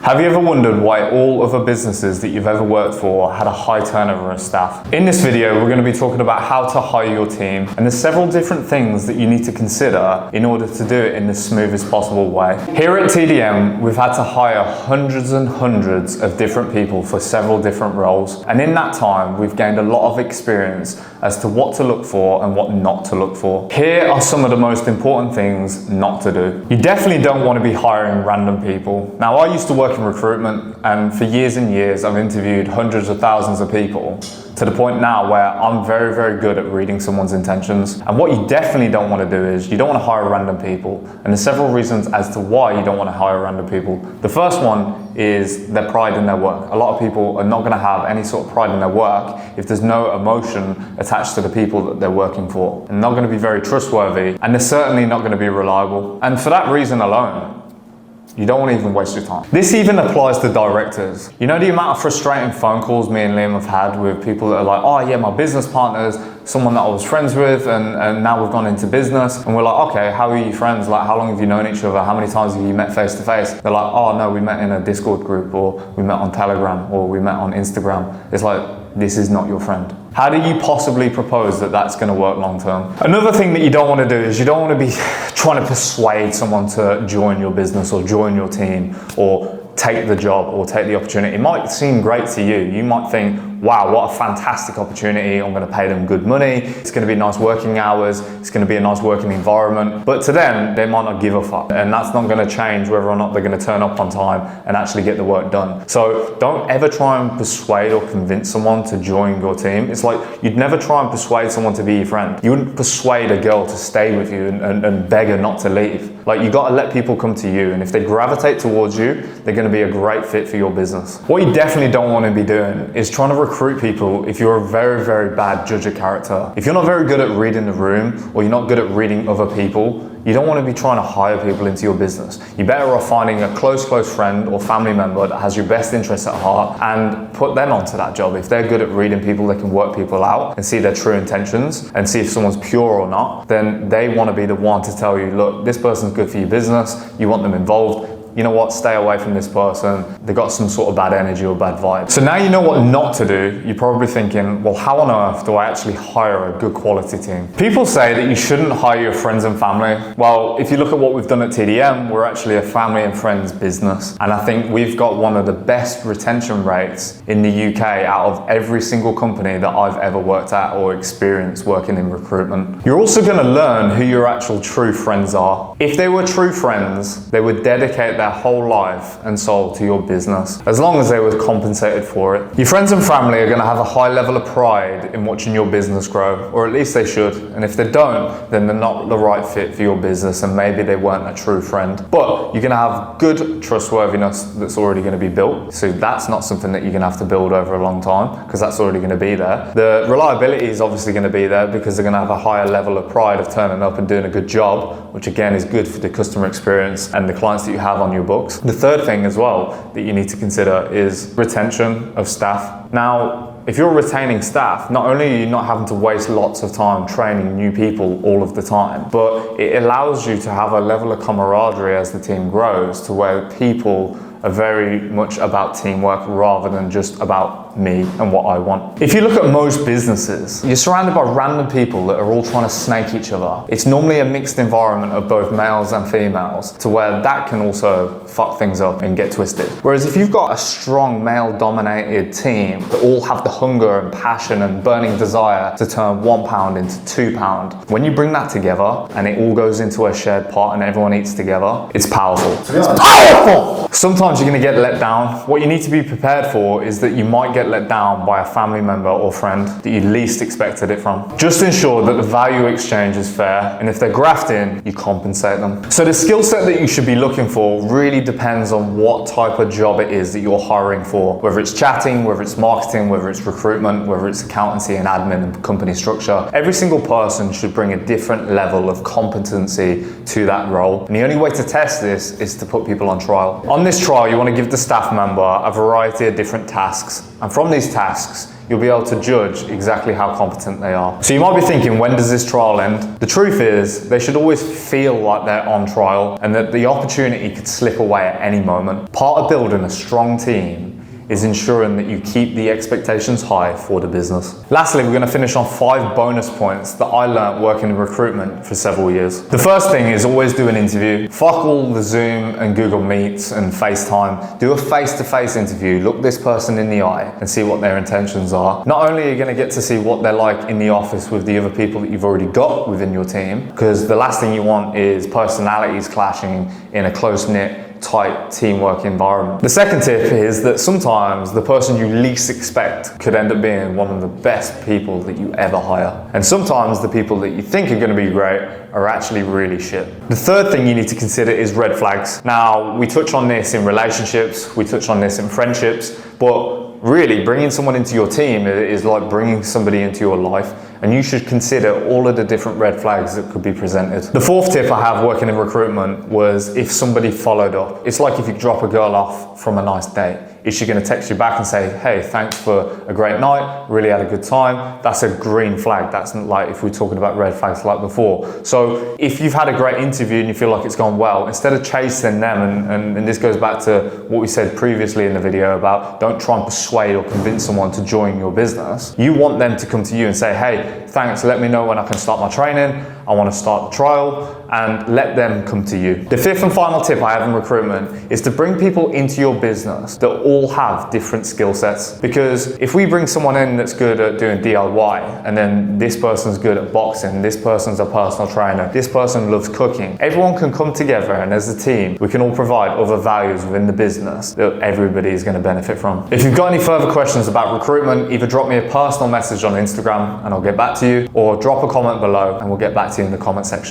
Have you ever wondered why all other businesses that you've ever worked for had a high turnover of staff? In this video, we're going to be talking about how to hire your team, and there's several different things that you need to consider in order to do it in the smoothest possible way. Here at TDM, we've had to hire hundreds and hundreds of different people for several different roles, and in that time, we've gained a lot of experience as to what to look for and what not to look for. Here are some of the most important things not to do. You definitely don't want to be hiring random people. Now, I used to work in recruitment, and for years and years, I've interviewed hundreds of thousands of people to the point now where I'm very, very good at reading someone's intentions. And what you definitely don't want to do is you don't want to hire random people. And there's several reasons as to why you don't want to hire random people. The first one is their pride in their work. A lot of people are not going to have any sort of pride in their work if there's no emotion attached to the people that they're working for. And not going to be very trustworthy, and they're certainly not going to be reliable. And for that reason alone, you don't want to even waste your time. This even applies to directors. You know the amount of frustrating phone calls me and Liam have had with people that are like, oh yeah, my business partner's someone that I was friends with and now we've gone into business. And we're like, okay, how are you friends? Like, how long have you known each other? How many times have you met face to face? They're like, oh no, we met in a Discord group, or we met on Telegram, or we met on Instagram. It's like, this is not your friend. How do you possibly propose that that's going to work long term? Another thing that you don't want to do is you don't want to be trying to persuade someone to join your business or join your team or take the job or take the opportunity. It might seem great to you. You might think, wow, what a fantastic opportunity. I'm going to pay them good money. It's going to be nice working hours. It's going to be a nice working environment. But to them, they might not give a fuck. And that's not going to change whether or not they're going to turn up on time and actually get the work done. So don't ever try and persuade or convince someone to join your team. It's like you'd never try and persuade someone to be your friend. You wouldn't persuade a girl to stay with you and beg her not to leave. Like, you got to let people come to you. And if they gravitate towards you, they're going to be a great fit for your business. What you definitely don't want to be doing is trying to recruit people if you're a very, very bad judge of character. If you're not very good at reading the room, or you're not good at reading other people, you don't want to be trying to hire people into your business. You're better off finding a close friend or family member that has your best interests at heart and put them onto that job. If they're good at reading people, they can work people out and see their true intentions and see if someone's pure or not, then they want to be the one to tell you, look, this person's good for your business, you want them involved. You know what, stay away from this person. They got some sort of bad energy or bad vibe. So now you know what not to do. You're probably thinking, well, how on earth do I actually hire a good quality team? People say that you shouldn't hire your friends and family. Well, if you look at what we've done at TDM, we're actually a family and friends business. And I think we've got one of the best retention rates in the UK out of every single company that I've ever worked at or experienced working in recruitment. You're also going to learn who your actual true friends are. If they were true friends, they would dedicate their whole life and soul to your business, as long as they were compensated for it. Your friends and family are going to have a high level of pride in watching your business grow, or at least they should. And if they don't, then they're not the right fit for your business, and maybe they weren't a true friend. But you're going to have good trustworthiness that's already going to be built. So that's not something that you're going to have to build over a long time, because that's already going to be there. The reliability is obviously going to be there because they're going to have a higher level of pride of turning up and doing a good job, which again is good for the customer experience and the clients that you have on your books. The third thing as well that you need to consider is retention of staff. Now, if you're retaining staff, not only are you not having to waste lots of time training new people all of the time, but it allows you to have a level of camaraderie as the team grows, to where people are very much about teamwork rather than just about me and what I want. If you look at most businesses, you're surrounded by random people that are all trying to snake each other. It's normally a mixed environment of both males and females, to where that can also fuck things up and get twisted. Whereas if you've got a strong male-dominated team that all have the hunger and passion and burning desire to turn £1 into £2, when you bring that together and it all goes into a shared pot and everyone eats together, it's powerful. It's powerful! Sometimes you're going to get let down. What you need to be prepared for is that you might get let down by a family member or friend that you least expected it from. Just ensure that the value exchange is fair, and if they're grafting, you compensate them. So the skill set that you should be looking for really depends on what type of job it is that you're hiring for. Whether it's chatting, whether it's marketing, whether it's recruitment, whether it's accountancy and admin and company structure. Every single person should bring a different level of competency to that role. And the only way to test this is to put people on trial. On this trial, you want to give the staff member a variety of different tasks. And from these tasks, you'll be able to judge exactly how competent they are. So you might be thinking, when does this trial end? The truth is, they should always feel like they're on trial and that the opportunity could slip away at any moment. Part of building a strong team is ensuring that you keep the expectations high for the business. Lastly, we're going to finish on 5 bonus points that I learned working in recruitment for several years. The first thing is always do an interview. Fuck all the Zoom and Google Meets and FaceTime. Do a face-to-face interview. Look this person in the eye and see what their intentions are. Not only are you going to get to see what they're like in the office with the other people that you've already got within your team, because the last thing you want is personalities clashing in a close-knit, tight teamwork environment. The second tip is that sometimes the person you least expect could end up being one of the best people that you ever hire. And sometimes the people that you think are going to be great are actually really shit. The third thing you need to consider is red flags. Now, we touch on this in relationships, we touch on this in friendships, but really bringing someone into your team is like bringing somebody into your life, and you should consider all of the different red flags that could be presented. The fourth tip I have working in recruitment was if somebody followed up. It's like if you drop a girl off from a nice date. Is she going to text you back and say, hey, thanks for a great night, really had a good time? That's a green flag. That's not like if we're talking about red flags like before. So if you've had a great interview and you feel like it's gone well, instead of chasing them, and this goes back to what we said previously in the video about don't try and persuade or convince someone to join your business. You want them to come to you and say, hey, thanks, let me know when I can start my training. I want to start the trial, and let them come to you. The fifth and final tip I have in recruitment is to bring people into your business that all have different skill sets. Because if we bring someone in that's good at doing DIY, and then this person's good at boxing, this person's a personal trainer, this person loves cooking, everyone can come together, and as a team, we can all provide other values within the business that everybody is going to benefit from. If you've got any further questions about recruitment, either drop me a personal message on Instagram and I'll get back to you, or drop a comment below and we'll get back to you in the comment section.